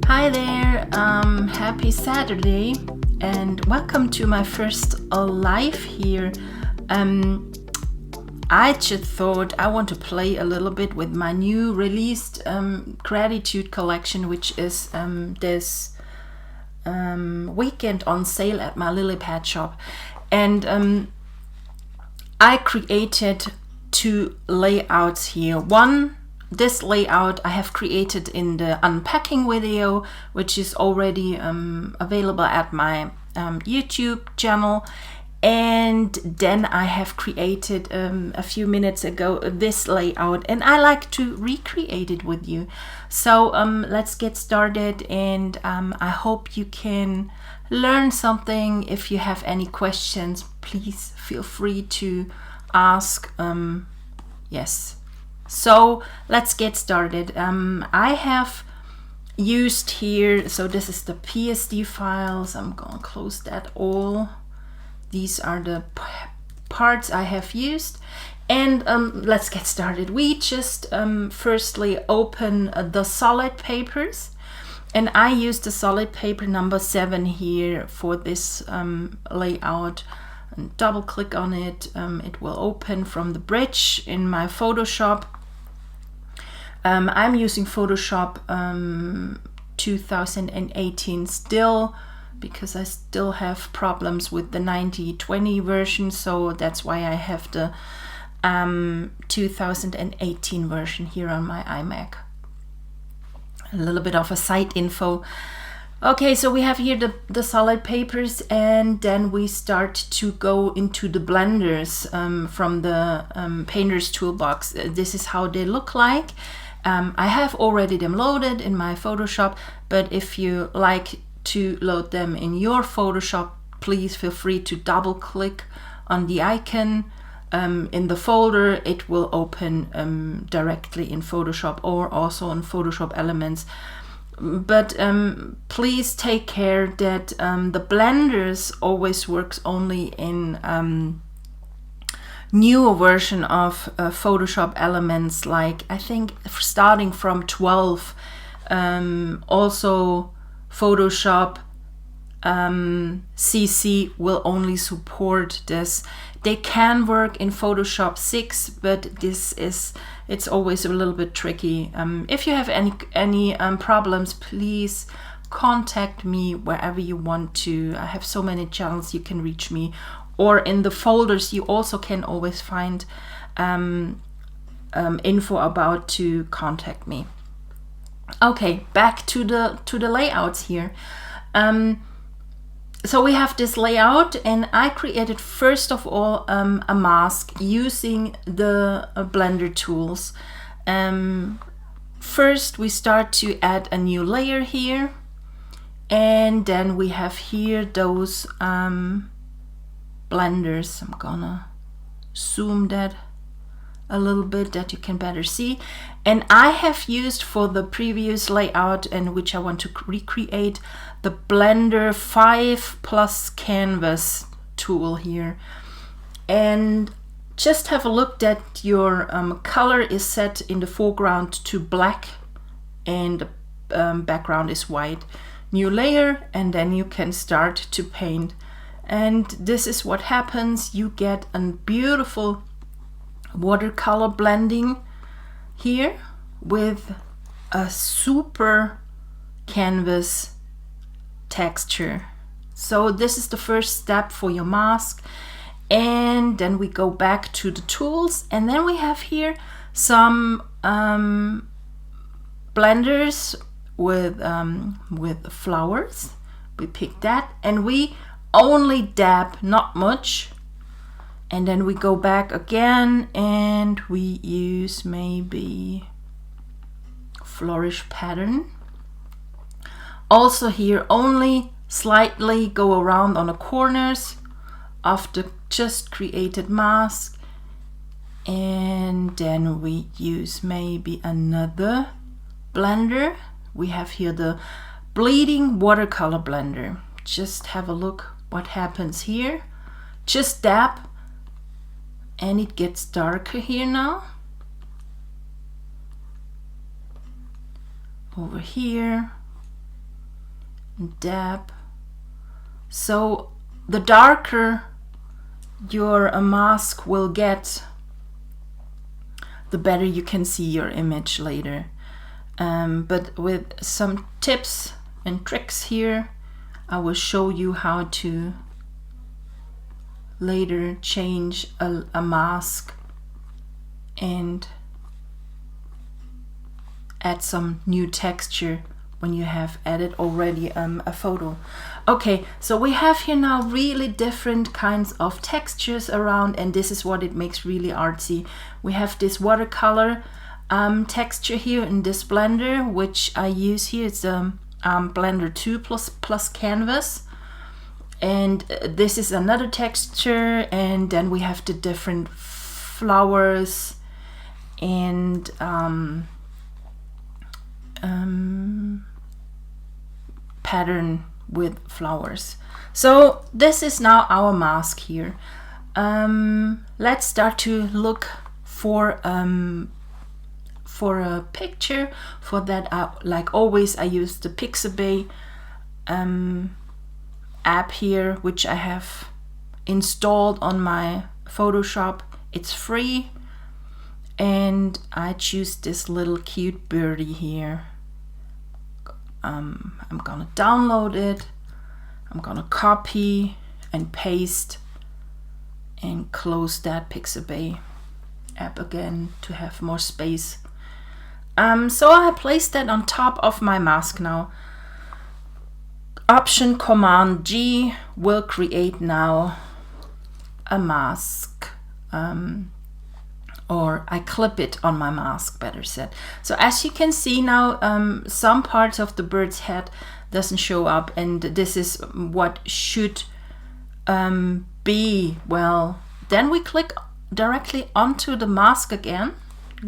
Hi there, happy Saturday and welcome to my first live here. I just thought I want to play a little bit with my new released gratitude collection, which is this weekend on sale at my lily pad shop. And I created two layouts here. This layout I have created in the unpacking video, which is already available at my YouTube channel. And then I have created a few minutes ago this layout, and I like to recreate it with you. So let's get started, and I hope you can learn something. If you have any questions, please feel free to ask. Yes. So let's get started. I have used here, so this is the PSD files. I'm gonna close that all. These are the parts I have used, and let's get started. We just firstly open the solid papers, and I use the solid paper number 7 here for this layout. And double click on it, it will open from the bridge in my Photoshop. I'm using Photoshop 2018 still, because I still have problems with the 9020 version, so that's why I have the 2018 version here on my iMac. A little bit of a side info. Okay, so we have here the solid papers, and then we start to go into the blenders from the Painter's Toolbox. This is how they look like. I have already them loaded in my Photoshop, but if you like to load them in your Photoshop, please feel free to double click on the icon in the folder. It will open directly in Photoshop or also on Photoshop Elements. But please take care that the blenders always works only in newer version of Photoshop Elements, like I think starting from 12. Also Photoshop CC will only support this. They can work in Photoshop 6, but it's always a little bit tricky. If you have any problems, please contact me wherever you want to. I have so many channels you can reach me, or in the folders you also can always find info about to contact me. Okay, back to the layouts here. So we have this layout, and I created first of all a mask using the blender tools. First we start to add a new layer here, and then we have here those blenders. I'm gonna zoom that a little bit that you can better see. And I have used for the previous layout, and which I want to recreate, the Blender 5 plus Canvas tool here. And just have a look that your color is set in the foreground to black and the background is white. New layer, and then you can start to paint. And this is what happens. You get a beautiful watercolor blending here with a super canvas texture. So this is the first step for your mask, and then we go back to the tools, and then we have here some blenders with flowers. We pick that, and we only dab, not much. And then we go back again, and we use maybe flourish pattern. Also here, only slightly go around on the corners of the just created mask. And then we use maybe another blender. We have here the bleeding watercolor blender. Just have a look what happens here. Just dab, and it gets darker here now. Over here, dab. So the darker your mask will get, the better you can see your image later. But with some tips and tricks here, I will show you how to later change a mask and add some new texture when you have added already a photo. Okay, so we have here now really different kinds of textures around, and this is what it makes really artsy. We have this watercolor texture here in this blender, which I use here. It's Blender 2 plus canvas, and this is another texture, and then we have the different flowers and pattern with flowers. So this is now our mask here. Let's start to look for a picture. For that, like always, I use the Pixabay app here, which I have installed on my Photoshop. It's free, and I choose this little cute birdie here. I'm gonna download it. I'm gonna copy and paste and close that Pixabay app again to have more space. So I placed that on top of my mask now. Option Command G will create now a mask, or I clip it on my mask, better said. So as you can see now, some parts of the bird's head doesn't show up, and this is what should be. Well, then we click directly onto the mask again,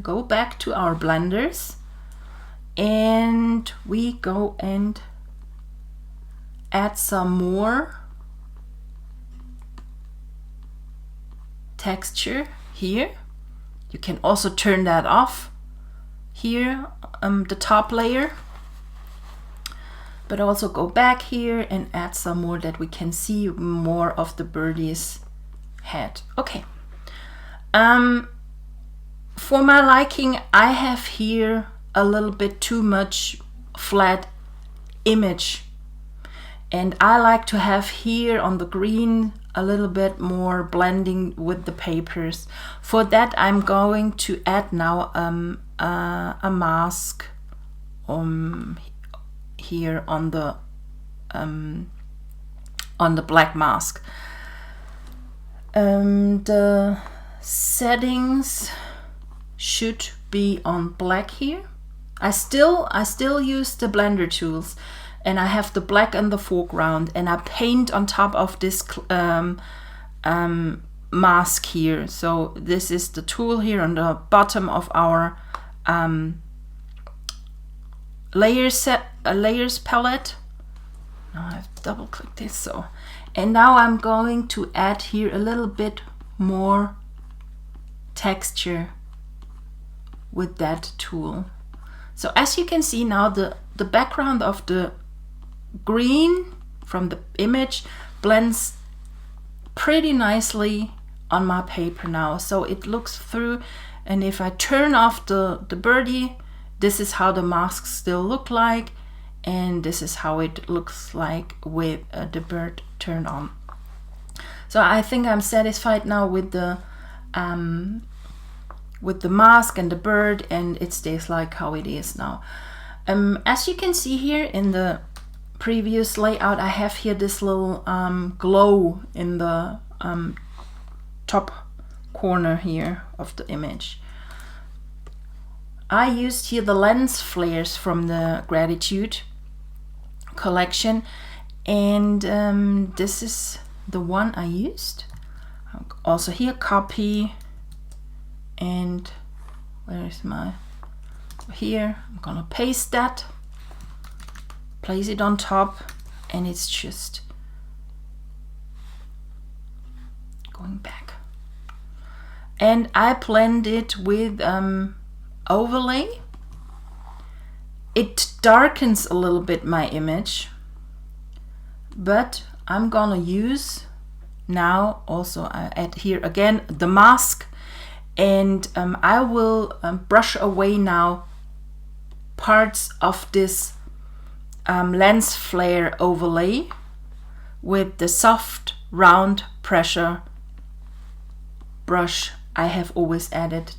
go back to our blenders, and we go and add some more texture here. You can also turn that off here, the top layer, but also go back here and add some more that we can see more of the birdie's head. Okay. For my liking, I have here a little bit too much flat image, and I like to have here on the green a little bit more blending with the papers. For that, I'm going to add now a mask here on the black mask. The settings should be on black here. I still use the blender tools, and I have the black in the foreground, and I paint on top of this mask here. So this is the tool here on the bottom of our layers palette. Now I've double clicked this, so, and now I'm going to add here a little bit more texture with that tool. So as you can see now, the background of the green from the image blends pretty nicely on my paper now, so it looks through. And if I turn off the birdie, this is how the masks still look like, and this is how it looks like with the bird turned on. So I think I'm satisfied now with the mask and the bird, and it stays like how it is now. As you can see here in the previous layout, I have here this little glow in the top corner here of the image. I used here the lens flares from the Gratitude collection, and this is the one I used. Also here, copy, and where is my, here, I'm gonna paste that, place it on top, and it's just going back. and I blend it with overlay. It darkens a little bit my image, but I'm gonna use now also, I add here again the mask, and I will brush away now parts of this lens flare overlay with the soft round pressure brush I have always added.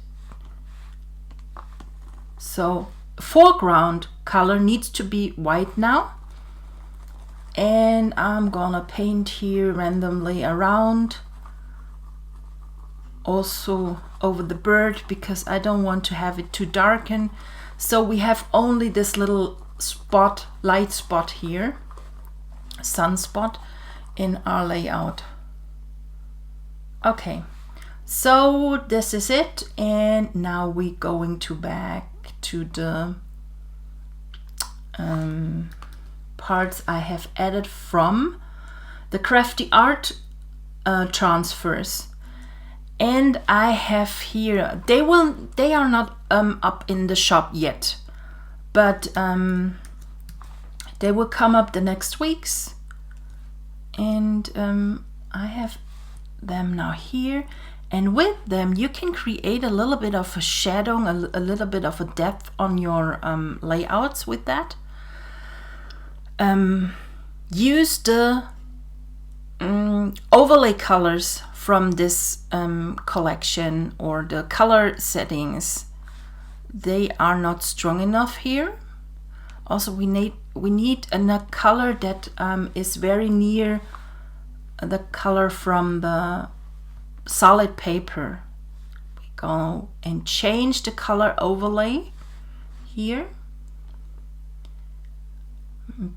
So foreground color needs to be white now, and I'm gonna paint here randomly around, also over the bird, because I don't want to have it too darken. So we have only this little spot, light spot here, sunspot in our layout. Okay, so this is it, and now we're going to back to the parts I have added from the crafty art transfers. And I have here, they are not up in the shop yet, but they will come up the next weeks, and I have them now here, and with them you can create a little bit of a shadowing, a little bit of a depth on your layouts with that. Use the overlay colors from this collection, or the color settings. They are not strong enough here. Also we need a color that is very near the color from the solid paper. We go and change the color overlay here.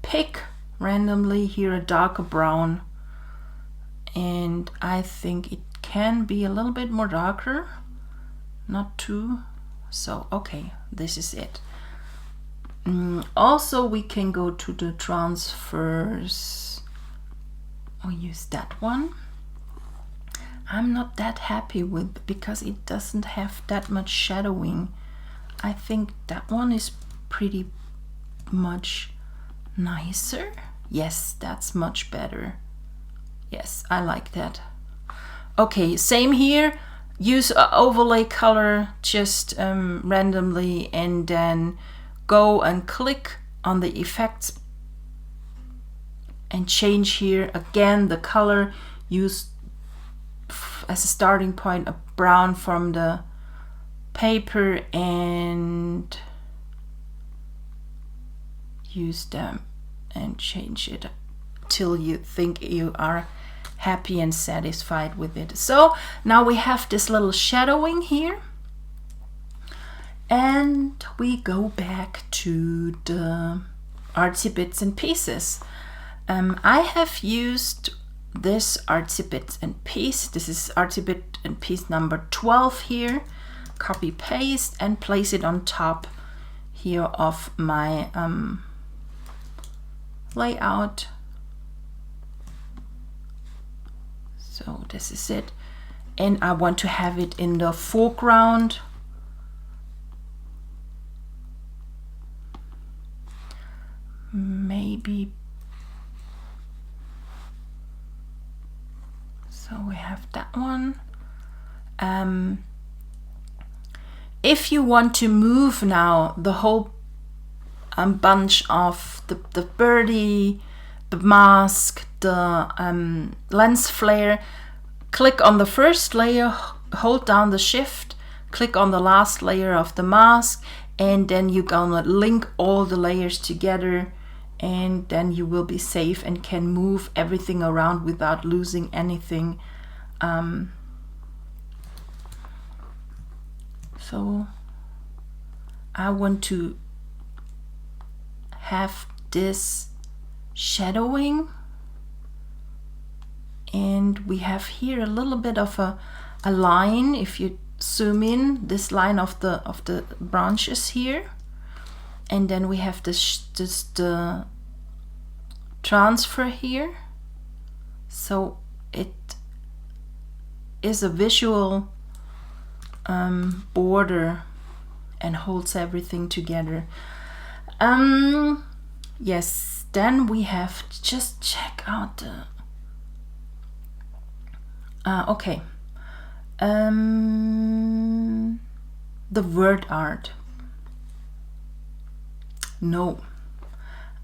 Pick randomly here a darker brown, and I think it can be a little bit more darker, not too. So okay, this is it. Also we can go to the transfers. I'll use that one. I'm not that happy with, because it doesn't have that much shadowing. I think that one is pretty much nicer. Yes, that's much better. Yes, I like that. Okay, same here. Use an overlay color just randomly, and then go and click on the effects and change here again the color. Use as a starting point a brown from the paper, and use them and change it till you think you are happy and satisfied with it. So now we have this little shadowing here, and we go back to the artsy bits and pieces. I have used this artsy bits and piece. This is artsy bit and piece number 12 here. Copy paste and place it on top here of my layout. So this is it, and I want to have it in the foreground. Maybe so. We have that one. If you want to move now the whole bunch of the birdie, the mask, the lens flare, click on the first layer, hold down the shift, click on the last layer of the mask, and then you're gonna link all the layers together, and then you will be safe and can move everything around without losing anything. So I want to have this shadowing, and we have here a little bit of a line. If you zoom in, this line of the branches here, and then we have this the transfer here, so it is a visual border and holds everything together. Yes, then we have to just check out the okay, the word art. No,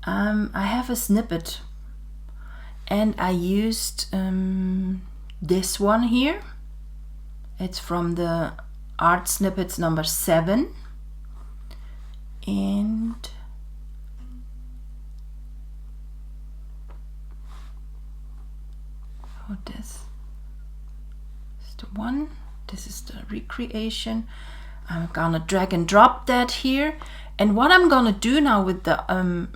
I have a snippet, and I used this one here. It's from the art snippets number 7, and this is the one. This is the recreation. I'm gonna drag and drop that here, and what I'm gonna do now with the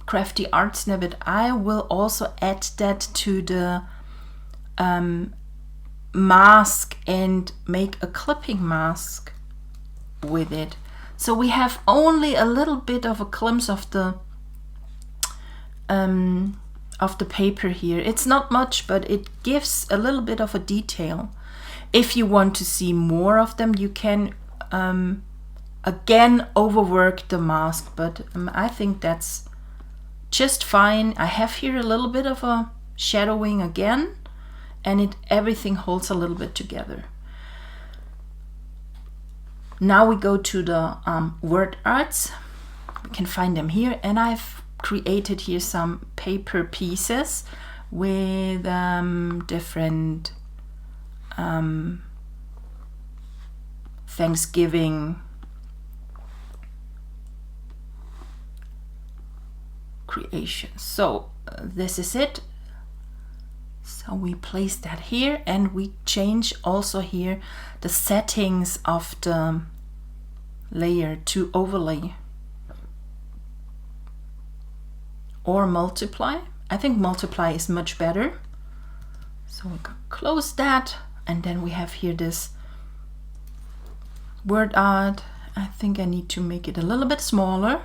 crafty art snippet, I will also add that to the mask and make a clipping mask with it. So we have only a little bit of a glimpse of the paper here. It's not much, but it gives a little bit of a detail. If you want to see more of them, you can again overwork the mask, but I think that's just fine. I have here a little bit of a shadowing again, and everything holds a little bit together. Now we go to the word arts. We can find them here, and I've created here some paper pieces with different Thanksgiving creations. So this is it. So we place that here, and we change also here the settings of the layer to overlay or multiply. I think multiply is much better. So we can close that, and then we have here this word art. I think I need to make it a little bit smaller.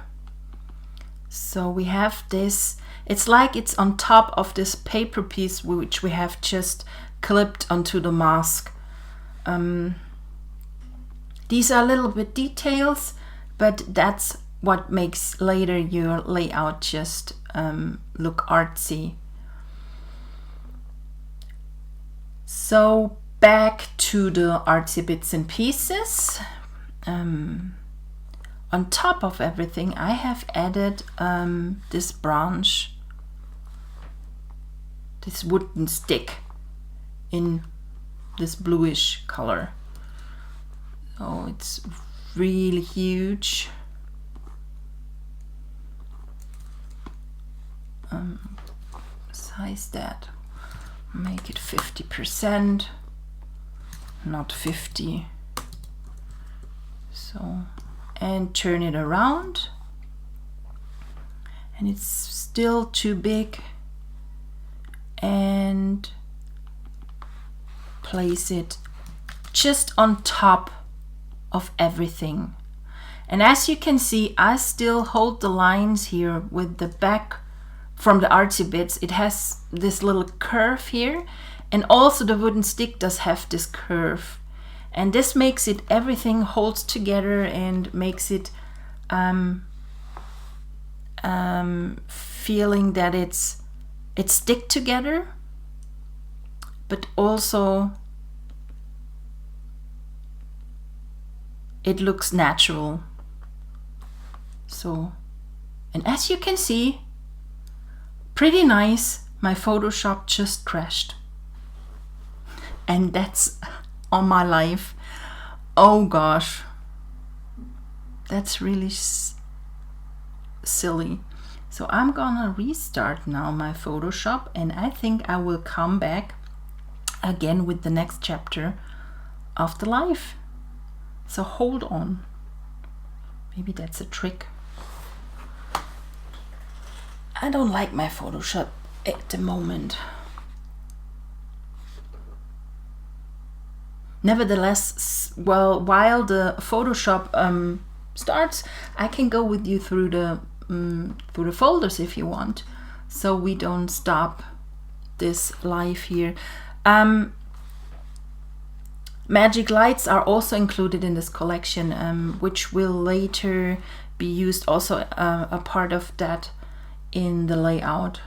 So we have this, it's like it's on top of this paper piece which we have just clipped onto the mask. These are a little bit details, but that's what makes later your layout just look artsy. So back to the artsy bits and pieces. On top of everything, I have added this branch, this wooden stick in this bluish color. Oh, it's really huge. Size that, make it 50%, not 50. So, and turn it around, and it's still too big, and place it just on top of everything. And as you can see, I still hold the lines here with the back from the artsy bits. It has this little curve here, and also the wooden stick does have this curve. And this makes it, everything holds together and makes it feeling that it's stick together, but also it looks natural. So, and as you can see, pretty nice. My Photoshop just crashed, and that's on my life. Oh gosh, that's really silly. So I'm gonna restart now my Photoshop, and I think I will come back again with the next chapter of the life. So hold on, maybe that's a trick. I don't like my Photoshop at the moment. Nevertheless, well, while the Photoshop starts, I can go with you through the folders if you want, so we don't stop this live here. Magic lights are also included in this collection, which will later be used, also a part of that in the layout.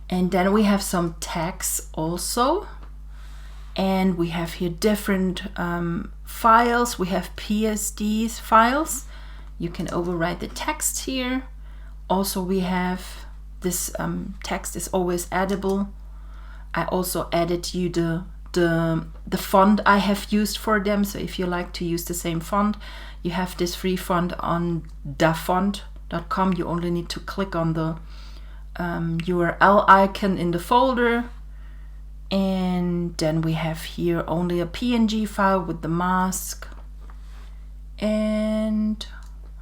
And then we have some tags also, and we have here different files. We have PSD files. You can override the text here. Also we have this text is always addable. I also added you the font I have used for them, so if you like to use the same font, you have this free font on dafont.com. You only need to click on the URL icon in the folder, and then we have here only a PNG file with the mask. And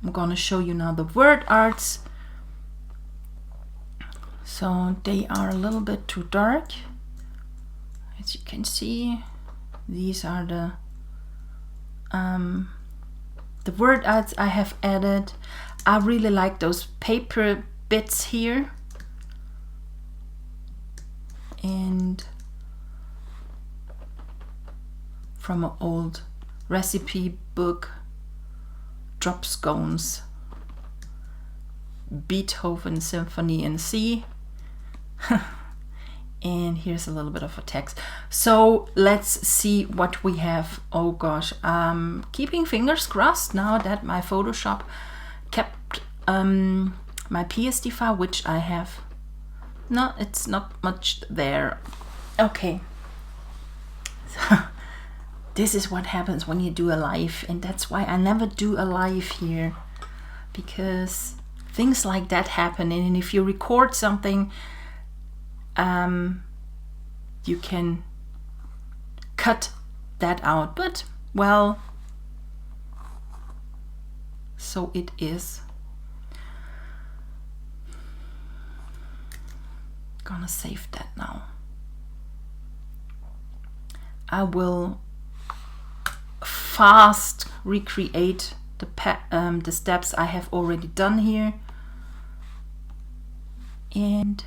I'm gonna show you now the word arts. So they are a little bit too dark. As you can see, these are the word arts I have added. I really like those paper bits here. And from an old recipe book, drop scones, Beethoven Symphony in C. And here's a little bit of a text. So let's see what we have. Oh gosh, keeping fingers crossed now that my Photoshop kept my PSD file, which I have. No, it's not much there. Okay. This is what happens when you do a live, and that's why I never do a live here, because things like that happen. And if you record something, you can cut that out, but well, so it is. Gonna save that now. I will fast recreate the steps I have already done here, and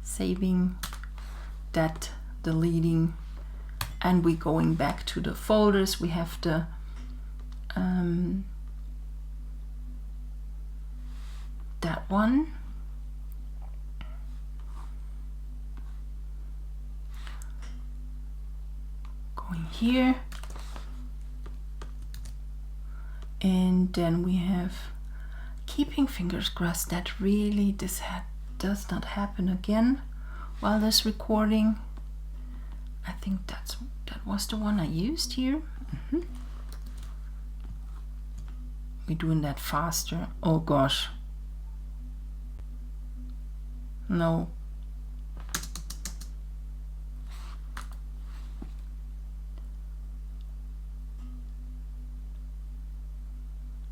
saving that, deleting, and we're going back to the folders. We have the that one, going here, and then we have keeping fingers crossed that really this does not happen again while this recording. I think that was the one I used here. We're doing that faster. Oh gosh. No.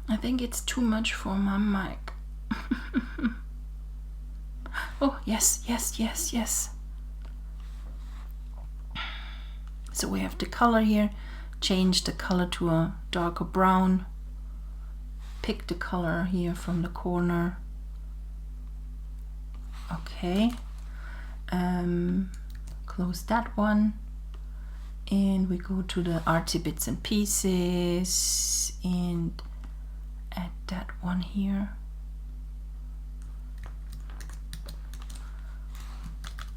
I think it's too much for my mic. Oh, yes, yes, yes, yes. So we have the color here. Change the color to a darker brown. Pick the color here from the corner. Okay. Close that one. And we go to the artsy bits and pieces and add that one here.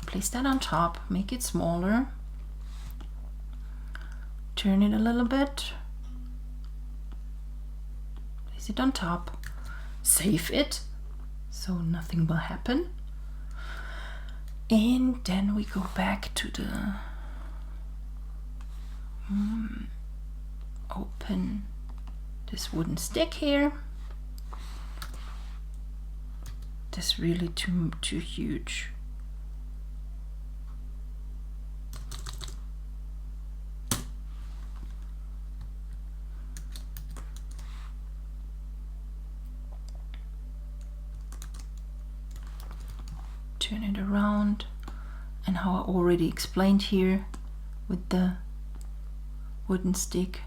Place that on top, make it smaller, turn it a little bit, place it on top, save it so nothing will happen, and then we go back to the open this wooden stick here. This really too huge. Turn it around, and how I already explained here with the wooden stick.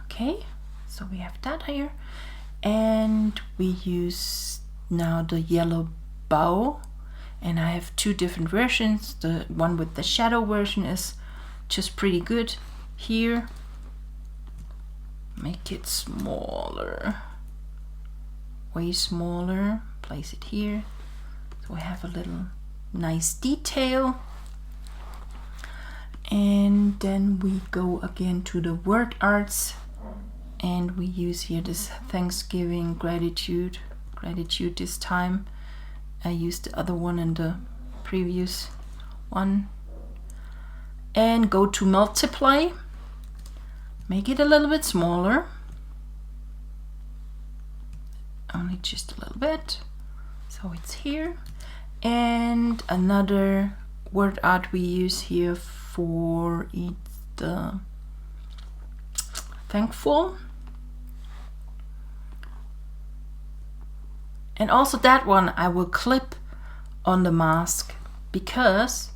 Okay, so we have that here, and we use now the yellow bow, and I have two different versions. The one with the shadow version is just pretty good. Here, make it smaller, way smaller, place it here, so we have a little nice detail. And then we go again to the word arts, and we use here this Thanksgiving, gratitude this time. I used the other one in the previous one. And go to multiply, make it a little bit smaller, only just a little bit, so it's here. And another word art we use here for the thankful. And also that one I will clip on the mask because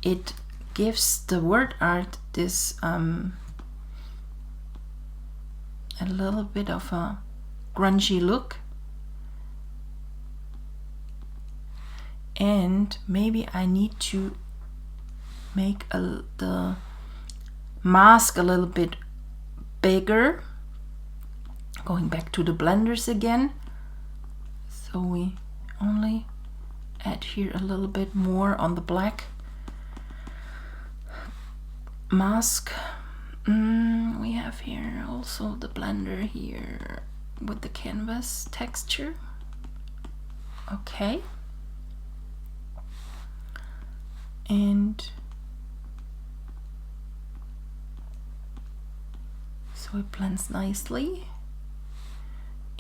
it gives the word art this a little bit of a grungy look. And maybe I need to make the mask a little bit bigger. Going back to the blenders again. So we only add here a little bit more on the black mask. We have here also the blender here with the canvas texture. Okay. And so it blends nicely.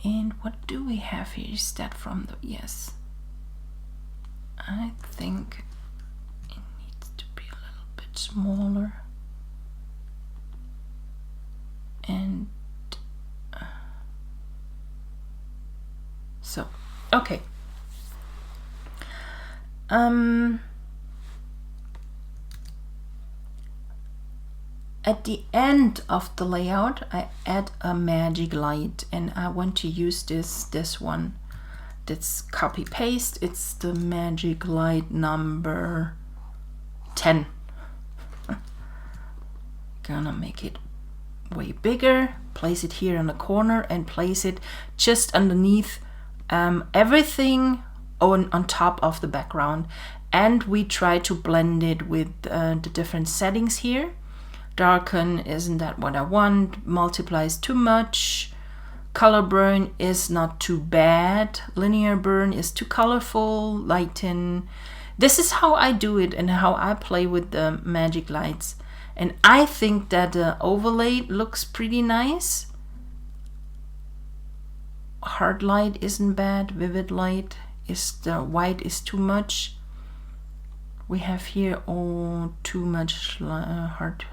And what do we have here? Is that from the, yes, I think it needs to be a little bit smaller. And so, okay. At the end of the layout, I add a magic light, and I want to use this one. That's copy paste. It's the magic light number 10. Gonna make it way bigger, place it here in the corner, and place it just underneath everything on top of the background. And we try to blend it with the different settings here. Darken isn't that what I want, multiply is too much, color burn is not too bad, linear burn is too colorful, lighten. This is how I do it and how I play with the magic lights. And I think that the overlay looks pretty nice. Hard light isn't bad, vivid light is, the white is too much. We have here too much hard.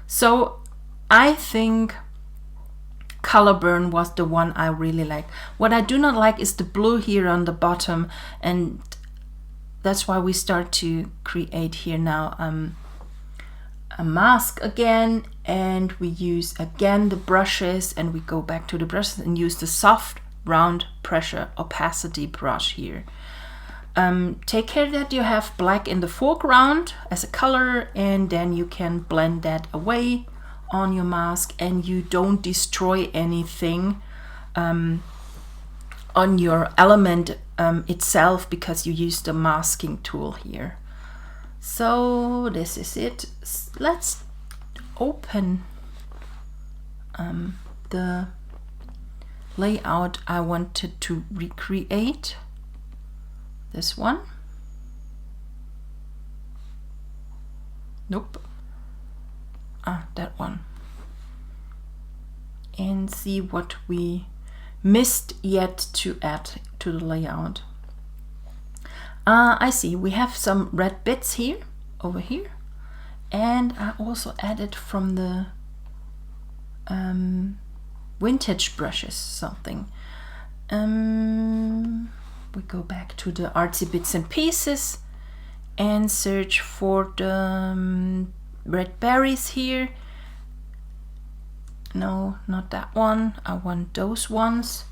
So I think color burn was the one I really like. What I do not like is the blue here on the bottom, and that's why we start to create here now a mask again, and we use again the brushes, and we go back to the brushes and use the soft round pressure opacity brush here. Take care that you have black in the foreground as a color, and then you can blend that away on your mask, and you don't destroy anything on your element itself because you use the masking tool here. So this is it. Let's open the layout I wanted to recreate. This one. Nope. That one. And see what we missed yet to add to the layout. I see we have some red bits here, over here. And I also added from the vintage brushes something. We go back to the artsy bits and pieces and search for the red berries here. No, not that one. I want those ones.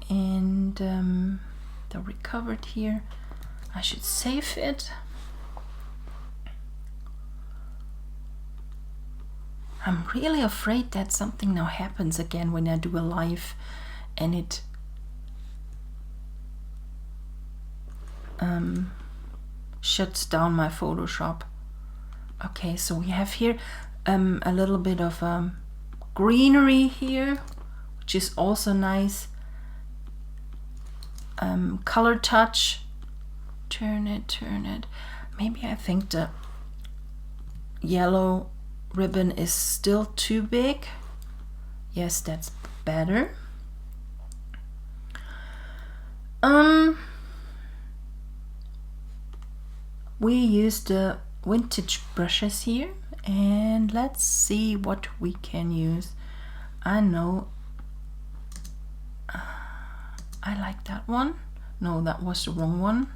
And the recovered here. I should save it. I'm really afraid that something now happens again when I do a live and it shuts down my Photoshop. Okay, so we have here a little bit of greenery here, which is also nice. Color touch. Turn it. Maybe I think the yellow ribbon is still too big. Yes, that's better. We use the vintage brushes here, and let's see what we can use. I know I like that one. No, that was the wrong one.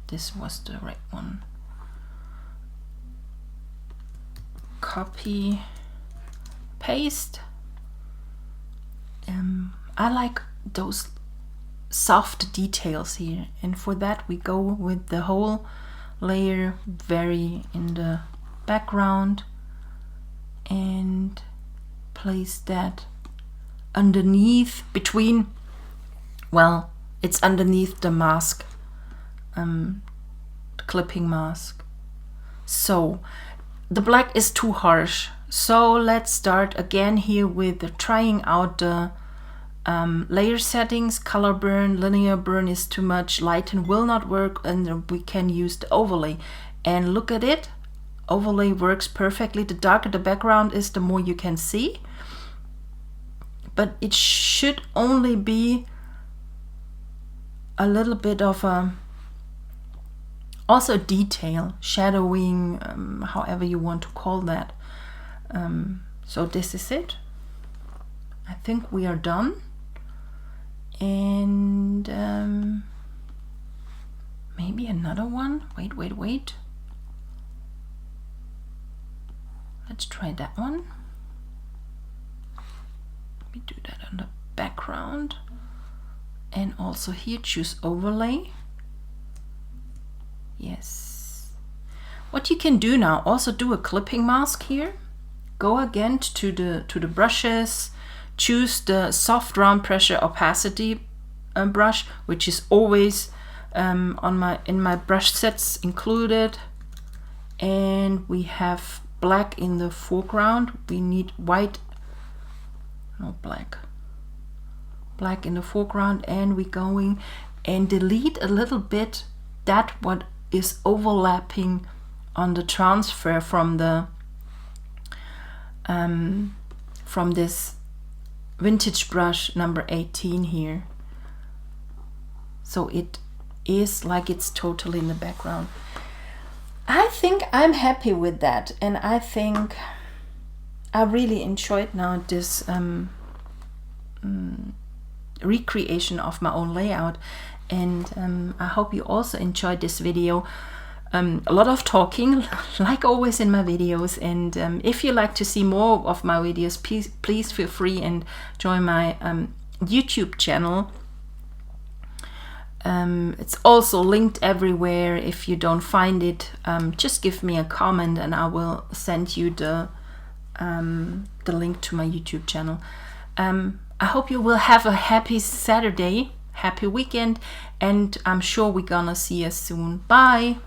This was the right one. Copy, paste. I like those soft details here, and for that we go with the whole layer very in the background and place that underneath, between, well, it's underneath the mask, clipping mask. So the black is too harsh, so let's start again here with trying out the layer settings. Color burn, linear burn is too much, lighten will not work, and we can use the overlay. And look at it, overlay works perfectly. The darker the background is, the more you can see, but it should only be a little bit of a also detail, shadowing, however you want to call that. So this is it. I think we are done. And maybe another one. Wait. Let's try that one. Let me do that on the background. And also here, choose overlay. Yes. What you can do now, also do a clipping mask here. Go again to the brushes, choose the soft round pressure opacity brush, which is always in my brush sets included. And we have black in the foreground. We need white, no, black in the foreground, and we're going and delete a little bit that what is overlapping on the transfer from the from this vintage brush number 18 here, so it is like it's totally in the background. I think I'm happy with that, and I think I really enjoyed now this recreation of my own layout, and I hope you also enjoyed this video. A lot of talking, like always in my videos, and if you like to see more of my videos, please feel free and join my YouTube channel. It's also linked everywhere. If you don't find it, just give me a comment and I will send you the link to my YouTube channel. I hope you will have a happy Saturday, happy weekend, and I'm sure we're gonna see you soon. Bye!